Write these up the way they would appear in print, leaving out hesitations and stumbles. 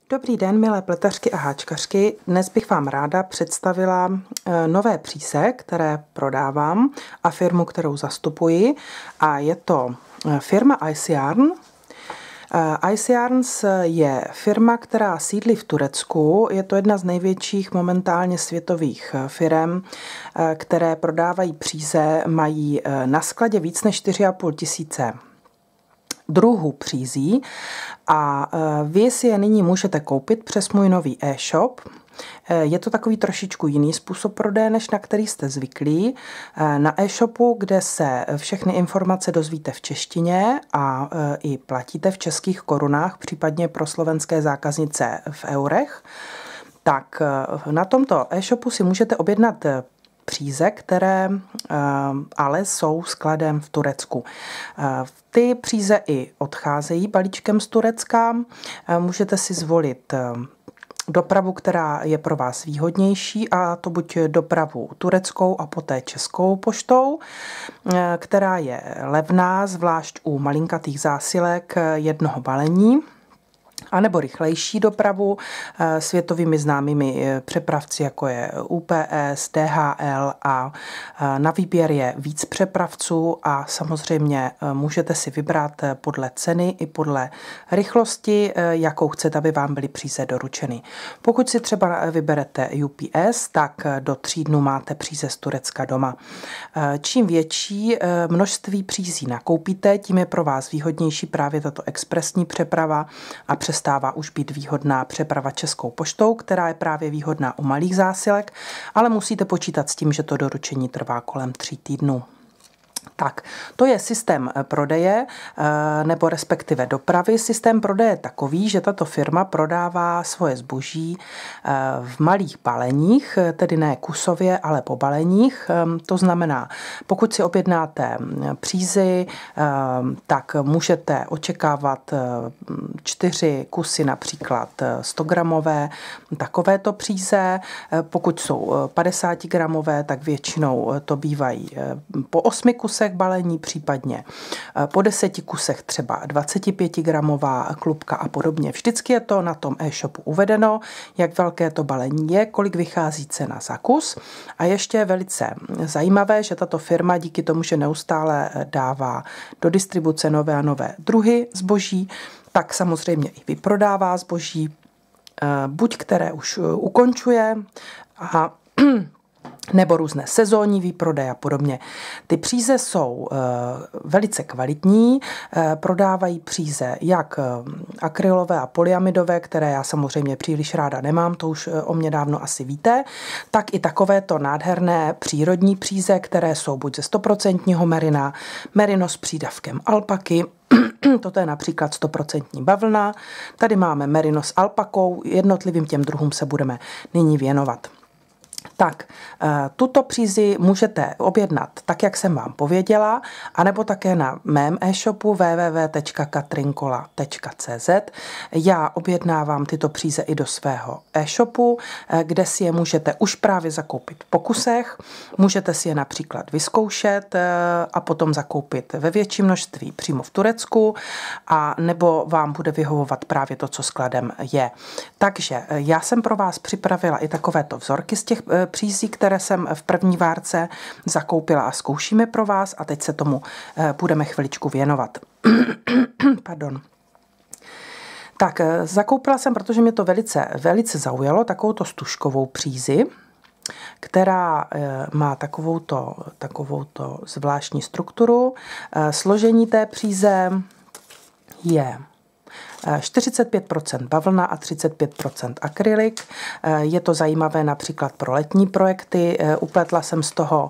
Dobrý den, milé pletařky a háčkařky. Dnes bych vám ráda představila nové příse, které prodávám a firmu, kterou zastupuji. A je to firma Ice Yarn. Ice Yarns je firma, která sídlí v Turecku. Je to jedna z největších momentálně světových firm, které prodávají příze. Mají na skladě víc než 4,5 tisíce druhů přízí a vy si je nyní můžete koupit přes můj nový e-shop. Je to takový trošičku jiný způsob prodeje, než na který jste zvyklí. Na e-shopu, kde se všechny informace dozvíte v češtině a i platíte v českých korunách, případně pro slovenské zákaznice v eurech, tak na tomto e-shopu si můžete objednat příze, které ale jsou skladem v Turecku. Ty příze i odcházejí balíčkem z Turecka. Můžete si zvolit dopravu, která je pro vás výhodnější, a to buď dopravu tureckou a poté českou poštou, která je levná, zvlášť u malinkatých zásilek jednoho balení, anebo rychlejší dopravu světovými známými přepravci, jako je UPS, DHL, a na výběr je víc přepravců a samozřejmě můžete si vybrat podle ceny i podle rychlosti, jakou chcete, aby vám byly příze doručeny. Pokud si třeba vyberete UPS, tak do 3 dnů máte příze z Turecka doma. Čím větší množství přízí nakoupíte, tím je pro vás výhodnější právě tato expresní přeprava a přestává už být výhodná přeprava českou poštou, která je právě výhodná u malých zásilek, ale musíte počítat s tím, že to doručení trvá kolem 3 týdnů. Tak, to je systém prodeje, nebo respektive dopravy. Systém prodeje je takový, že tato firma prodává svoje zboží v malých baleních, tedy ne kusově, ale po baleních. To znamená, pokud si objednáte přízy, tak můžete očekávat 4 kusy, například 100 gramové, takovéto příze. Pokud jsou 50 gramové, tak většinou to bývají po 8 kusech balení, případně po 10 kusech třeba 25 gramová klubka a podobně. Vždycky je to na tom e-shopu uvedeno, jak velké to balení je, kolik vychází cena za kus. A ještě je velice zajímavé, že tato firma díky tomu, že neustále dává do distribuce nové a nové druhy zboží, tak samozřejmě i vyprodává zboží, buď které už ukončuje a nebo různé sezónní výprodeje a podobně. Ty příze jsou velice kvalitní, prodávají příze jak akrylové a polyamidové, které já samozřejmě příliš ráda nemám, to už o mě dávno asi víte, tak i takovéto nádherné přírodní příze, které jsou buď ze 100% merina, merino s přídavkem alpaky, toto je například 100% bavlna, tady máme merino s alpakou, jednotlivým těm druhům se budeme nyní věnovat. Tak, tuto přízi můžete objednat tak, jak jsem vám pověděla, anebo také na mém e-shopu www.katrinkola.cz. Já objednávám tyto příze i do svého e-shopu, kde si je můžete už právě zakoupit po kusech. Můžete si je například vyzkoušet a potom zakoupit ve větším množství přímo v Turecku, a nebo vám bude vyhovovat právě to, co skladem je. Takže já jsem pro vás připravila i takovéto vzorky z těch přízí, které jsem v první várce zakoupila a zkoušíme pro vás, a teď se tomu budeme chviličku věnovat. Pardon. Tak, zakoupila jsem, protože mě to velice zaujalo, takovouto stužkovou přízi, která má takovouto zvláštní strukturu. Složení té příze je 45% bavlna a 35% akrylik. Je to zajímavé například pro letní projekty. Upletla jsem z toho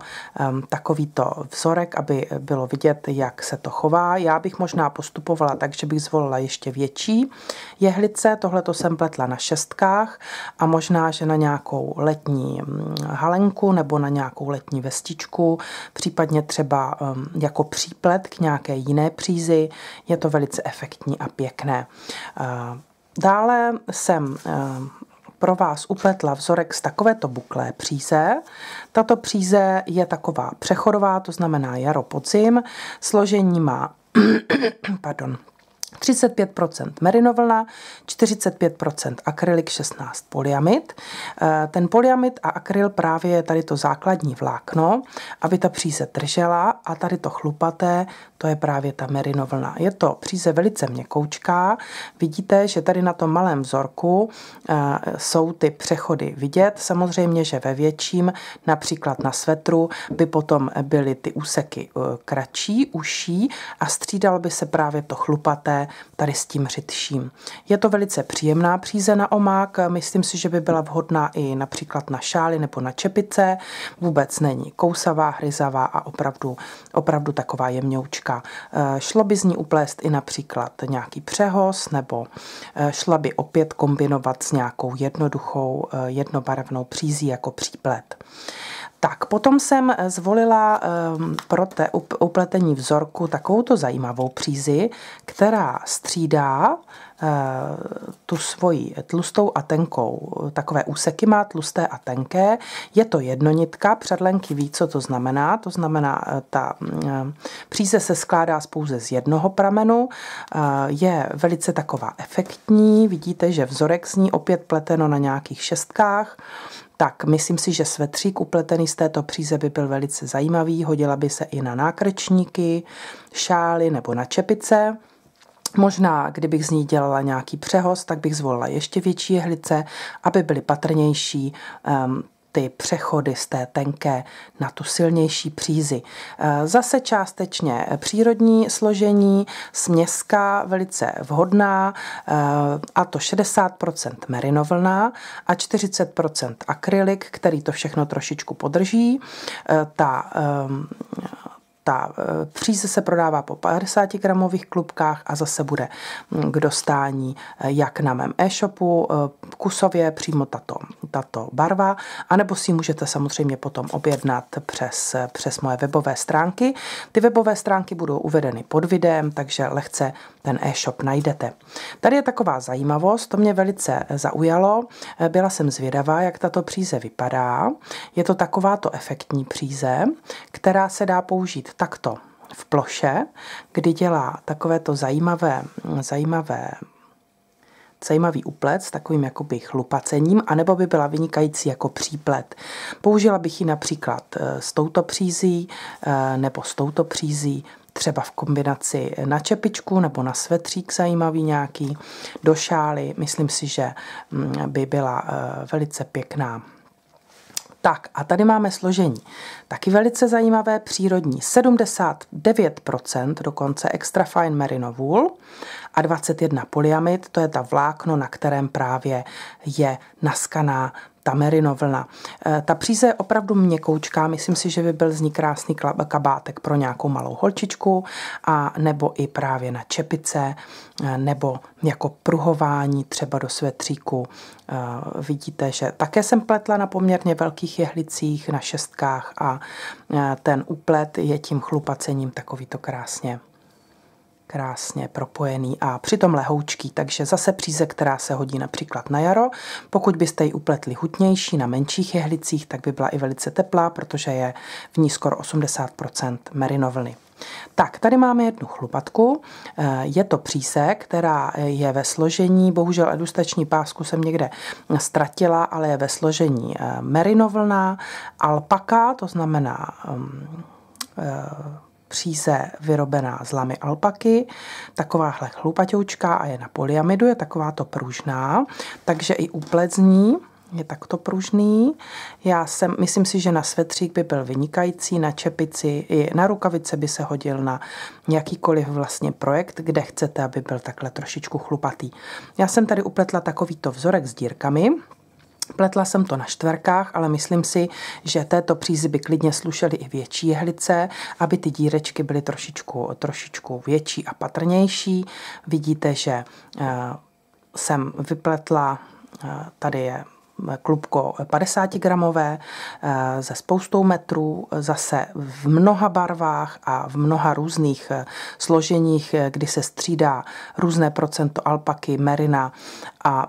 takovýto vzorek, aby bylo vidět, jak se to chová. Já bych možná postupovala tak, že bych zvolila ještě větší jehlice. Tohleto jsem pletla na 6 a možná, že na nějakou letní halenku nebo na nějakou letní vestičku, případně třeba jako příplet k nějaké jiné přízi. Je to velice efektní a pěkné. Dále jsem pro vás upletla vzorek z takovéto buklé příze. Tato příze je taková přechodová, to znamená jaro, podzim. Složení má 35% merinovlna, 45% akrylik, 16 polyamid. Ten polyamid a akryl právě je tady to základní vlákno, aby ta příze držela, a tady to chlupaté, to je právě ta merinovlna. Je to příze velice měkoučká. Vidíte, že tady na tom malém vzorku jsou ty přechody vidět. Samozřejmě, že ve větším, například na svetru, by potom byly ty úseky kratší, užší a střídalo by se právě to chlupaté tady s tím řidším. Je to velice příjemná příze na omák, myslím si, že by byla vhodná i například na šály nebo na čepice, vůbec není kousavá, hryzavá a opravdu taková jemňoučka. Šlo by z ní uplést i například nějaký přehoz, nebo šla by opět kombinovat s nějakou jednoduchou jednobarevnou přízí jako příplet. Tak, potom jsem zvolila pro té upletení vzorku takovouto zajímavou přízi, která střídá tu svoji tlustou a tenkou. Takové úseky má tlusté a tenké. Je to jednonitka, předlenky ví, co to znamená. To znamená, ta příze se skládá pouze z jednoho pramenu. Je velice taková efektní. Vidíte, že vzorek z ní opět pleteno na nějakých šestkách. Tak myslím si, že svetřík upletený z této příze by byl velice zajímavý. Hodila by se i na nákrčníky, šály nebo na čepice. Možná, kdybych z ní dělala nějaký přehoz, tak bych zvolila ještě větší jehlice, aby byly patrnější ty přechody z té tenké na tu silnější přízi. Zase částečně přírodní složení, směska velice vhodná, a to 60% merinovlna a 40% akrylik, který to všechno trošičku podrží. Ta příze se prodává po 50 gramových klubkách a zase bude k dostání jak na mém e-shopu kusově přímo tato barva, anebo si můžete samozřejmě potom objednat přes moje webové stránky. Ty webové stránky budou uvedeny pod videem, takže lehce ten e-shop najdete. Tady je taková zajímavost, to mě velice zaujalo. Byla jsem zvědavá, jak tato příze vypadá. Je to takováto efektní příze, která se dá použít takto v ploše, kdy dělá takovéto zajímavý uplet s takovým jakoby chlupacením, anebo by byla vynikající jako příplet. Použila bych ji například s touto přízí nebo s touto přízí, třeba v kombinaci na čepičku nebo na svetřík zajímavý nějaký, do šály. Myslím si, že by byla velice pěkná. Tak a tady máme složení. Taky velice zajímavé, přírodní. 79% dokonce extra fine merino wool a 21 polyamid, to je ta vlákno, na kterém právě je naskaná ta merino vlna. Ta příze je opravdu měkoučká, myslím si, že by byl z ní krásný kabátek pro nějakou malou holčičku, a nebo i právě na čepice, nebo jako pruhování třeba do svetříku. Vidíte, že také jsem pletla na poměrně velkých jehlicích, na šestkách, a ten úplet je tím chlupacením takovýto krásně propojený a přitom lehoučký, takže zase příze, která se hodí například na jaro. Pokud byste ji upletli hutnější na menších jehlicích, tak by byla i velice teplá, protože je v ní skoro 80% merinovlny. Tak, tady máme jednu chlupatku, je to příse, která je ve složení, bohužel ilustrační pásku jsem někde ztratila, ale je ve složení merinovlna, alpaka, to znamená příze vyrobená z lamy alpaky, takováhle chlupaťoučka a je na polyamidu, je takováto pružná, takže i úplet z ní je takto pružný. Myslím si, že na svetřík by byl vynikající, na čepici i na rukavice by se hodil na jakýkoliv vlastně projekt, kde chcete, aby byl takhle trošičku chlupatý. Já jsem tady upletla takovýto vzorek s dírkami. Pletla jsem to na štverkách, ale myslím si, že této přízi by klidně slušely i větší jehlice, aby ty dírečky byly trošičku větší a patrnější. Vidíte, že jsem vypletla, tady je klubko 50 gramové ze spoustou metrů, zase v mnoha barvách a v mnoha různých složeních, kdy se střídá různé procento alpaky, merina a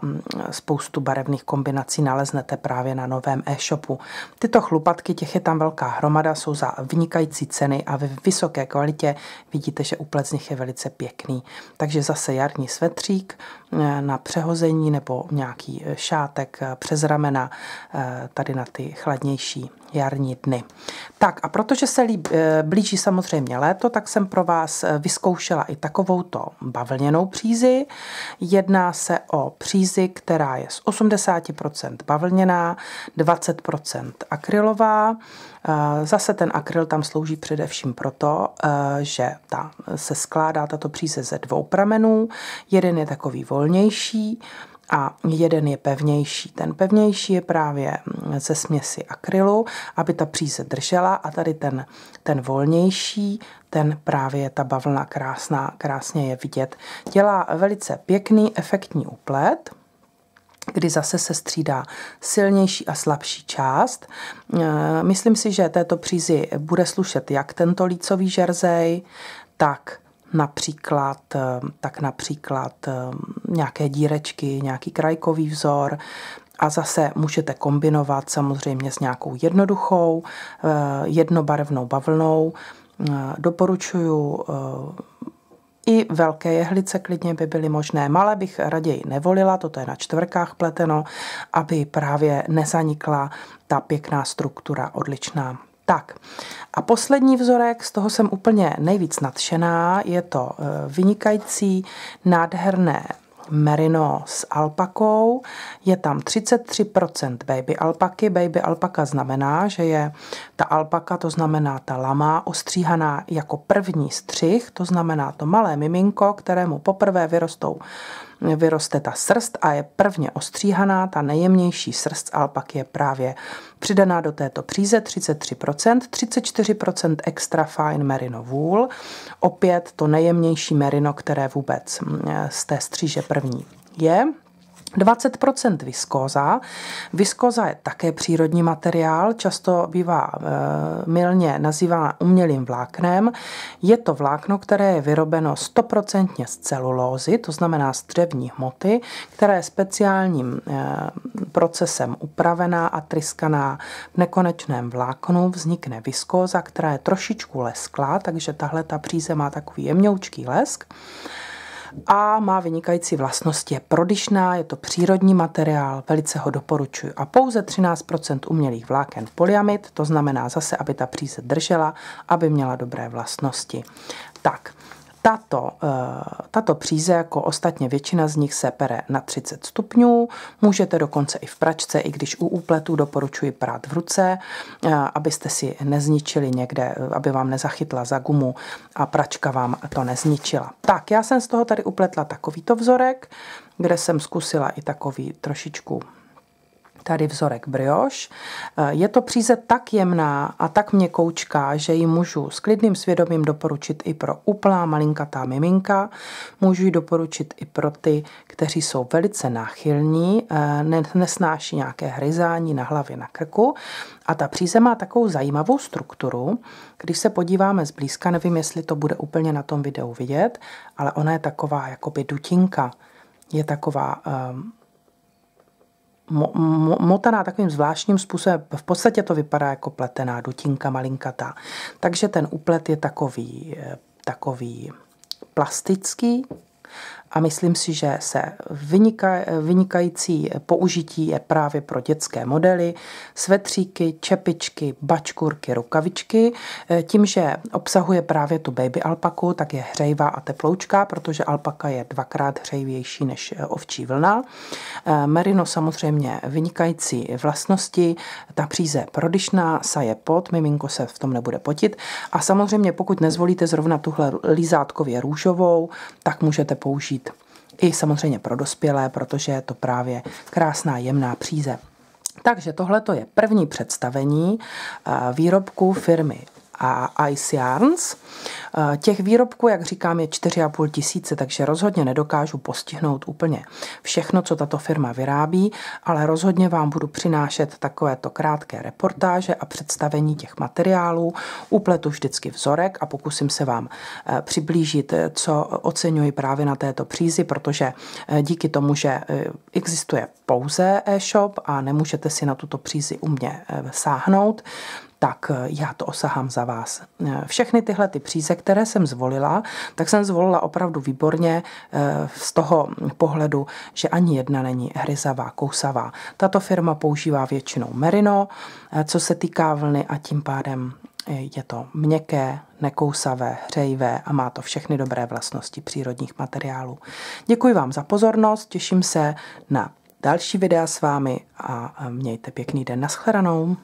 spoustu barevných kombinací naleznete právě na novém e-shopu. Tyto chlupatky, těch je tam velká hromada, jsou za vynikající ceny a ve vysoké kvalitě. Vidíte, že úplet z nich je velice pěkný. Takže zase jarní svetřík na přehození nebo nějaký šátek přes ramena tady na ty chladnější jarní dny. Tak a protože se blíží samozřejmě léto, tak jsem pro vás vyzkoušela i takovouto bavlněnou přízi. Jedná se o přízi, která je z 80% bavlněná, 20% akrylová. Zase ten akryl tam slouží především proto, že se skládá tato příze ze 2 pramenů. Jeden je takový volnější a jeden je pevnější. Ten pevnější je právě ze směsi akrylu, aby ta příze držela, a tady ten volnější, ten právě je ta bavlna krásně je vidět. Dělá velice pěkný, efektní úplet, kdy zase se střídá silnější a slabší část. Myslím si, že této přízi bude slušet jak tento lícový žerzej, tak například nějaké dírečky, nějaký krajkový vzor, a zase můžete kombinovat samozřejmě s nějakou jednoduchou, jednobarevnou bavlnou. Doporučuju i velké jehlice klidně by byly možné. Malé bych raději nevolila, toto je na čtvrkách pleteno, aby právě nezanikla ta pěkná struktura, odlišná. Tak a poslední vzorek, z toho jsem úplně nejvíc nadšená, je to vynikající, nádherné merino s alpakou. Je tam 33% baby alpaky. Baby alpaka znamená, že je ta alpaka, to znamená ta lama, ostříhaná jako první střih, to znamená to malé miminko, kterému poprvé vyroste ta srst a je prvně ostříhaná. Ta nejjemnější srst alpaky je právě přidaná do této příze, 33%, 34% extra fine merino wool, opět to nejjemnější merino, které vůbec z té stříže první je. 20% viskóza. Viskóza je také přírodní materiál, často bývá mylně nazývána umělým vláknem. Je to vlákno, které je vyrobeno 100% z celulózy, to znamená z dřevní hmoty, která je speciálním procesem upravená a tryskaná v nekonečném vláknu. Vznikne viskóza, která je trošičku lesklá, takže tahle ta příze má takový jemňoučký lesk a má vynikající vlastnosti. Je prodyšná, je to přírodní materiál, velice ho doporučuji. A pouze 13% umělých vláken polyamid, to znamená zase, aby ta příze držela, aby měla dobré vlastnosti. Tak, tato příze, jako ostatně většina z nich, se pere na 30 stupňů. Můžete dokonce i v pračce, i když u úpletů doporučuji prát v ruce, abyste si nezničili někde, aby vám nezachytla za gumu a pračka vám to nezničila. Tak, já jsem z toho tady upletla takovýto vzorek, kde jsem zkusila i takový trošičku tady vzorek brioche. Je to příze tak jemná a tak měkoučká, že ji můžu s klidným svědomím doporučit i pro úplná malinkatá miminka. Můžu ji doporučit i pro ty, kteří jsou velice náchylní, nesnáší nějaké hryzání na hlavě, na krku. A ta příze má takovou zajímavou strukturu. Když se podíváme zblízka, nevím, jestli to bude úplně na tom videu vidět, ale ona je taková jakoby dutinka. Je taková motaná takovým zvláštním způsobem. V podstatě to vypadá jako pletená dutinka malinkatá. Takže ten úplet je takový plastický a myslím si, že se vynikající použití je právě pro dětské modely, svetříky, čepičky, bačkurky, rukavičky. Tím, že obsahuje právě tu baby alpaku, tak je hřejivá a teploučká, protože alpaka je 2krát hřejivější než ovčí vlna. Merino samozřejmě vynikající vlastnosti, ta příze prodyšná, saje pot, miminko se v tom nebude potit. A samozřejmě pokud nezvolíte zrovna tuhle lízátkově růžovou, tak můžete použít i samozřejmě pro dospělé, protože je to právě krásná jemná příze. Takže tohle je první představení výrobku firmy a Ice Yarns. Těch výrobků, jak říkám, je 4,5 tisíce, takže rozhodně nedokážu postihnout úplně všechno, co tato firma vyrábí, ale rozhodně vám budu přinášet takovéto krátké reportáže a představení těch materiálů. Upletu vždycky vzorek a pokusím se vám přiblížit, co oceňuji právě na této přízi, protože díky tomu, že existuje pouze e-shop a nemůžete si na tuto přízi u mě sáhnout, tak já to osahám za vás. Všechny tyhle ty příze, které jsem zvolila, tak jsem zvolila opravdu výborně z toho pohledu, že ani jedna není hryzavá, kousavá. Tato firma používá většinou merino, co se týká vlny, a tím pádem je to měkké, nekousavé, hřejivé a má to všechny dobré vlastnosti přírodních materiálů. Děkuji vám za pozornost, těším se na další videa s vámi a mějte pěkný den. Nashledanou.